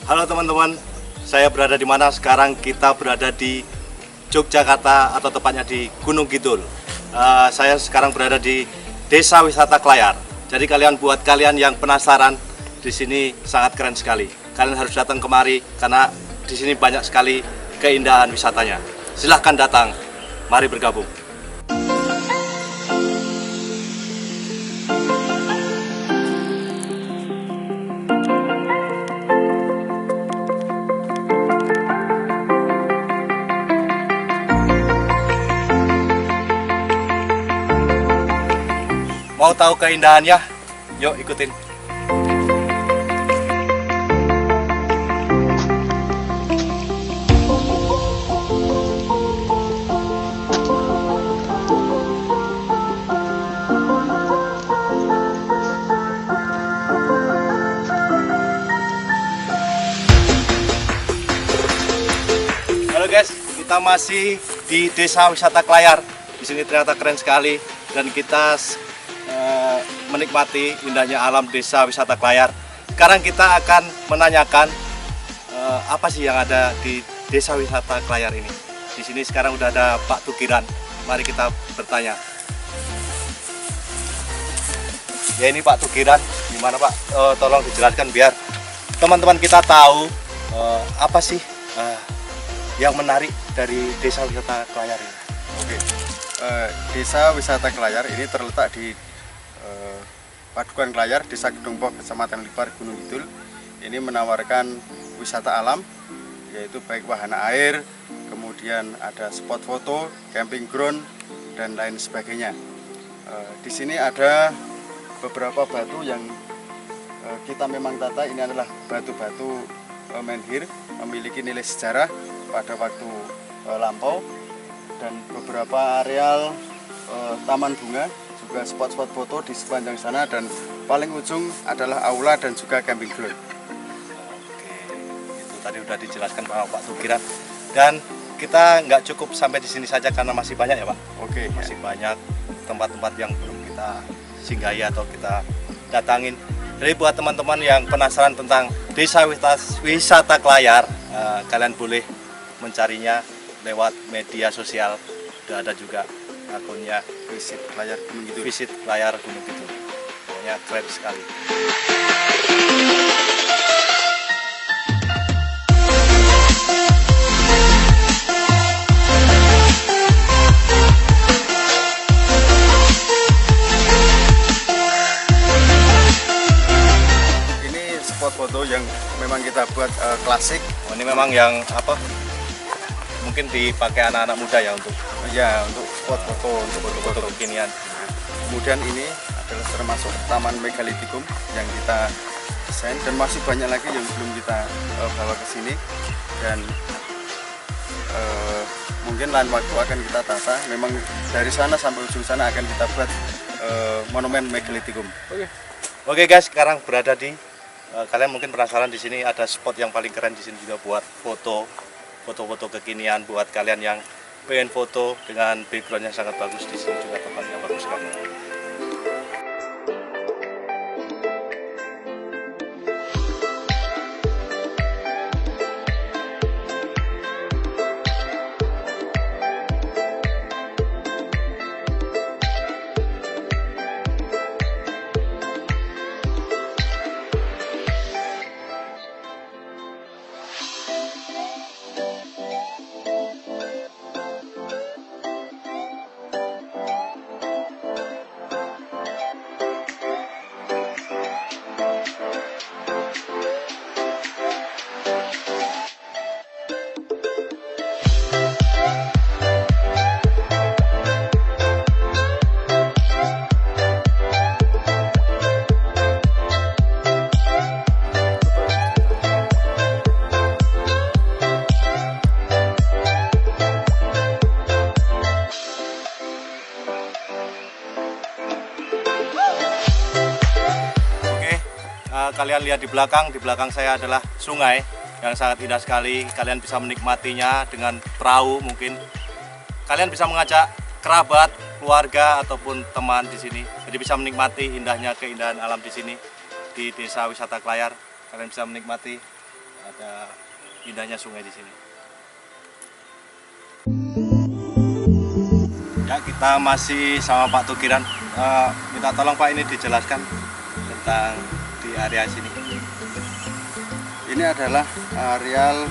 Halo teman-teman, saya berada di mana sekarang? Kita berada di Yogyakarta atau tepatnya di Gunung Kidul. Saya sekarang berada di Desa Wisata Klayar. Jadi buat kalian yang penasaran, di sini sangat keren sekali. Kalian harus datang kemari karena di sini banyak sekali keindahan wisatanya. Silahkan datang, mari bergabung. Mau tahu keindahannya? Yuk ikutin. Halo guys, kita masih di Desa Wisata Klayar. Di sini ternyata keren sekali dan kita menikmati indahnya alam Desa Wisata Klayar. Sekarang kita akan menanyakan apa sih yang ada di Desa Wisata Klayar ini. Di sini sekarang udah ada Pak Tukiran. Mari kita bertanya. Ya ini Pak Tukiran, gimana Pak? Tolong dijelaskan biar teman-teman kita tahu apa sih yang menarik dari Desa Wisata Klayar ini. Oke, Desa Wisata Klayar ini terletak di Padukuhan Klayar, Desa Gedongpok, Kecamatan Lipar, Gunung Kidul. Ini menawarkan wisata alam, yaitu baik wahana air, kemudian ada spot foto, camping ground, dan lain sebagainya. Di sini ada beberapa batu yang kita memang tata. Ini adalah batu-batu menhir, memiliki nilai sejarah pada waktu lampau, dan beberapa areal taman bunga, juga spot-spot foto di sepanjang sana, dan paling ujung adalah aula dan juga camping ground. Oke, itu tadi udah dijelaskan Pak Tukiran. Dan kita nggak cukup sampai di sini saja karena masih banyak ya Pak. Oke, masih banyak tempat-tempat yang belum kita singgahi atau kita datangin. Jadi buat teman-teman yang penasaran tentang Desa Wisata Klayar, kalian boleh mencarinya lewat media sosial. Udah ada juga akunnya Visit Klayar Gunung Kidul. Visit Klayar Gunung Kidul. Pokoknya keren sekali. Ini spot foto yang memang kita buat klasik. Oh, ini memang yang apa? Mungkin dipakai anak-anak muda ya untuk spot foto, untuk foto-foto kekinian. Kemudian ini adalah termasuk Taman Megalitikum yang kita desain, dan masih banyak lagi yang belum kita bawa ke sini, dan mungkin lain waktu akan kita tata. Memang dari sana sampai ujung sana akan kita buat monumen Megalitikum. Oke guys, sekarang berada di kalian mungkin penasaran, di sini ada spot yang paling keren. Di sini juga buat foto-foto kekinian buat kalian yang pengen foto dengan background yang sangat bagus. Di sini juga tempatnya bagus sekali. Kalian lihat di belakang saya adalah sungai yang sangat indah sekali. Kalian bisa menikmatinya dengan perahu mungkin. Kalian bisa mengajak kerabat, keluarga ataupun teman di sini. Jadi bisa menikmati keindahan alam di sini di Desa Wisata Klayar. Kalian bisa menikmati ada indahnya sungai di sini. Ya, kita masih sama Pak Tukiran. Minta tolong Pak, ini dijelaskan tentang di area sini. Ini adalah areal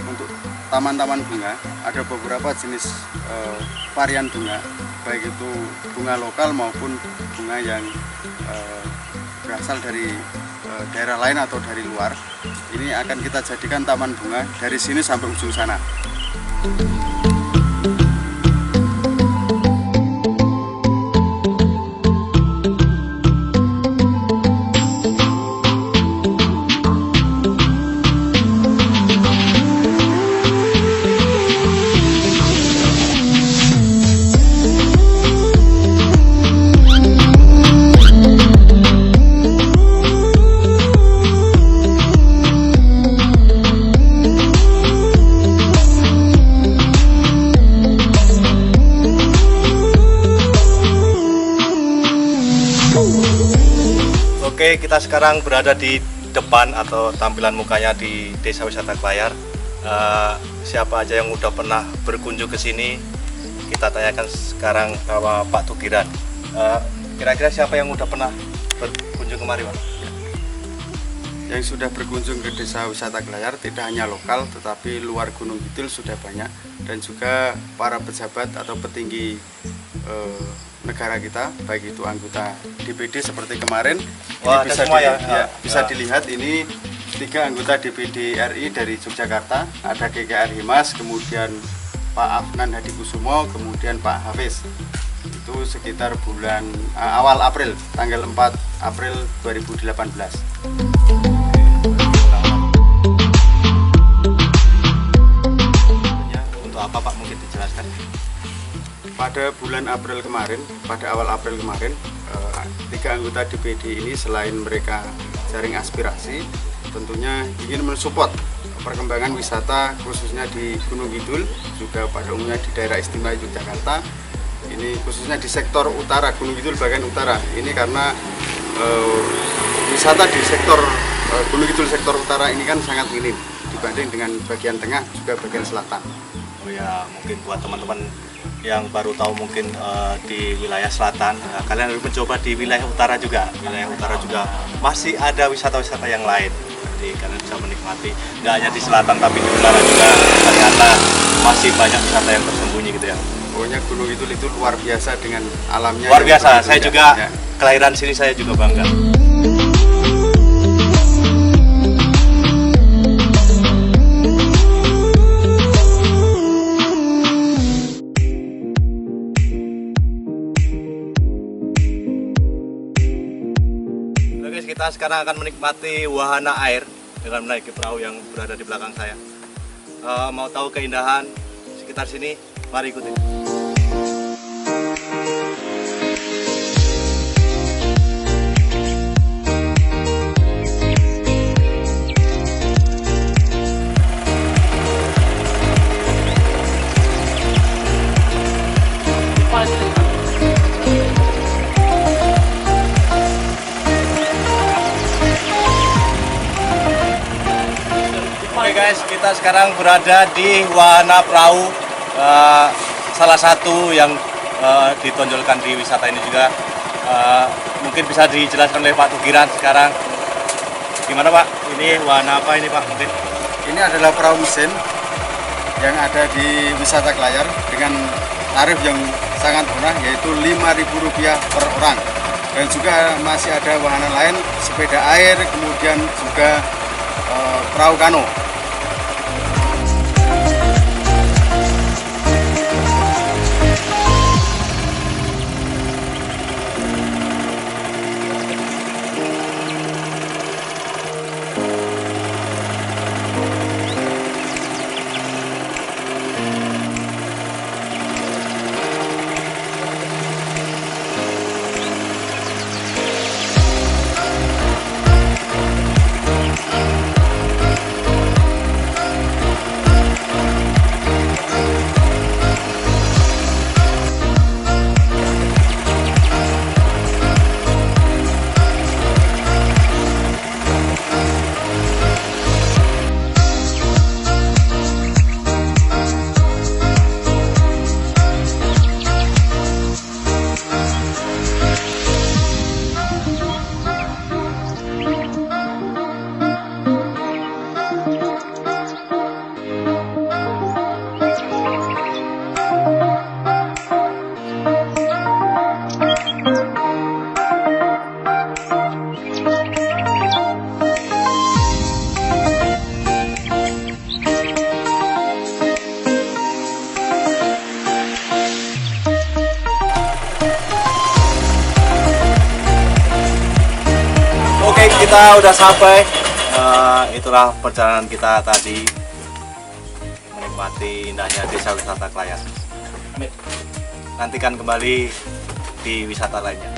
untuk taman-taman bunga. Ada beberapa jenis varian bunga, baik itu bunga lokal maupun bunga yang berasal dari daerah lain atau dari luar. Ini akan kita jadikan taman bunga dari sini sampai ujung sana. Oke, kita sekarang berada di depan atau tampilan mukanya di Desa Wisata Klayar. Siapa aja yang udah pernah berkunjung ke sini, kita tanyakan sekarang sama Pak Tukiran. Kira-kira siapa yang udah pernah berkunjung kemari, Pak? Yang sudah berkunjung ke Desa Wisata Klayar tidak hanya lokal tetapi luar Gunung Kidul sudah banyak, dan juga para pejabat atau petinggi negara kita, baik itu anggota DPD seperti kemarin. Wah, ini bisa semua ya? bisa dilihat ini 3 anggota DPD RI dari Yogyakarta, ada GKR Himas, kemudian Pak Afnan Hadikusumo, kemudian Pak Hafiz. Itu sekitar bulan awal April, tanggal 4 April 2018. Untuk apa Pak, mungkin dijelaskan? Pada bulan April kemarin, pada awal April kemarin, 3 anggota DPD ini selain mereka jaring aspirasi, tentunya ingin mensupport perkembangan wisata khususnya di Gunung Kidul, juga pada umumnya di daerah istimewa Yogyakarta. Ini khususnya di sektor utara, Gunung Kidul bagian utara. Ini karena wisata di sektor Gunung Kidul sektor utara ini kan sangat minim dibanding dengan bagian tengah juga bagian selatan. Oh ya, mungkin buat teman-teman yang baru tahu mungkin di wilayah selatan, kalian harus mencoba di wilayah utara juga. Wilayah utara juga masih ada wisata-wisata yang lain. Jadi kalian bisa menikmati, nggak hanya di selatan tapi di utara juga ternyata masih banyak wisata yang tersembunyi gitu ya. Pokoknya Gunung Kidul itu luar biasa dengan alamnya. Luar biasa, saya juga ya. Kelahiran sini, saya juga bangga. Kita sekarang akan menikmati wahana air dengan menaiki perahu yang berada di belakang saya. Mau tahu keindahan sekitar sini? Mari ikuti. Oke guys, kita sekarang berada di wahana perahu, salah satu yang ditonjolkan di wisata ini juga. Mungkin bisa dijelaskan oleh Pak Tukiran sekarang. Gimana Pak? Ini wahana apa ini Pak? Mungkin Ini adalah perahu mesin yang ada di wisata Klayar dengan tarif yang sangat murah, yaitu Rp5.000 per orang. Dan juga masih ada wahana lain, sepeda air, kemudian juga perahu kano. kita udah sampai. Itulah perjalanan kita tadi menikmati indahnya desa wisata Klayan. Nantikan kembali di wisata lainnya.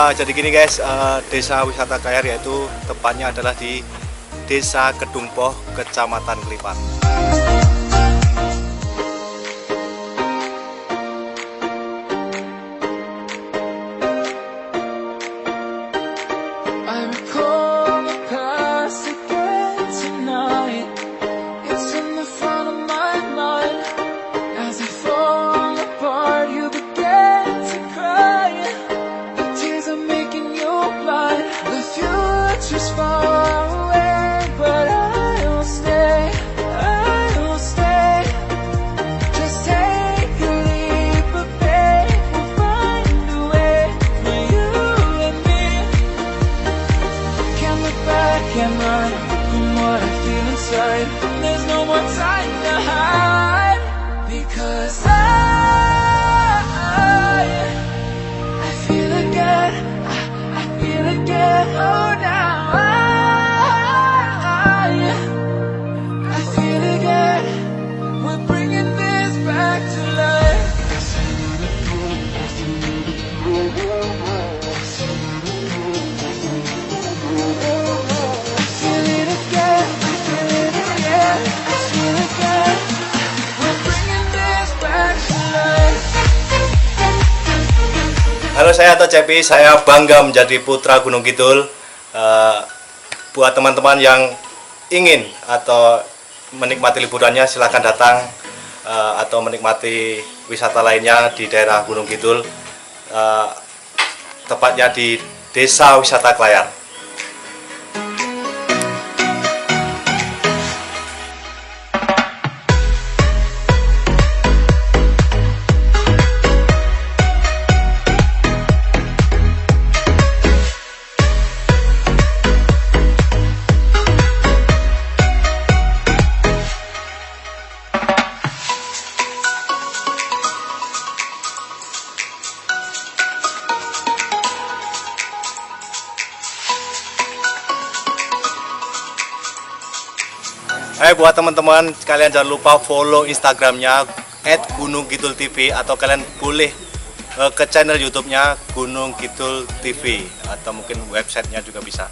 Jadi gini guys, desa wisata Klayar yaitu tepatnya adalah di Desa Kedungpoh, Kecamatan Kelipar. There's no more time to hide, because I feel again, I feel again, oh now I feel again, we're bringing this back to life. Halo, saya Ato Cepi, saya bangga menjadi putra Gunung Kidul. Buat teman-teman yang ingin atau menikmati liburannya, silahkan datang atau menikmati wisata lainnya di daerah Gunung Kidul, tepatnya di Desa Wisata Klayar. Buat teman-teman, kalian jangan lupa follow Instagramnya @gunungkidultv, atau kalian boleh ke channel YouTube-nya Gunung Kidul TV, atau mungkin websitenya juga bisa.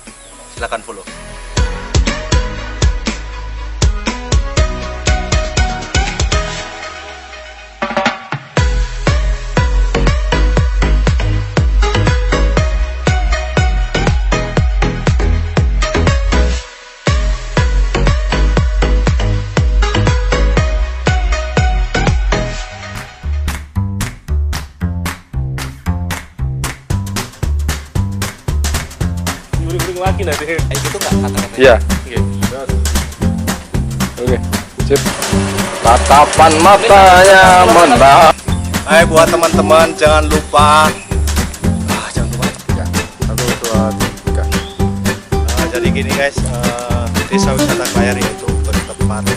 Silahkan follow. Lagi nanti gitu nggak kata-kata? Iya. Oke, sip. Tatapan matanya mentah. Hai, buat teman-teman jangan lupa jangan lupa Ya, 1, 2, 3. jadi gini guys, Desa Wisata Klayar itu bertempat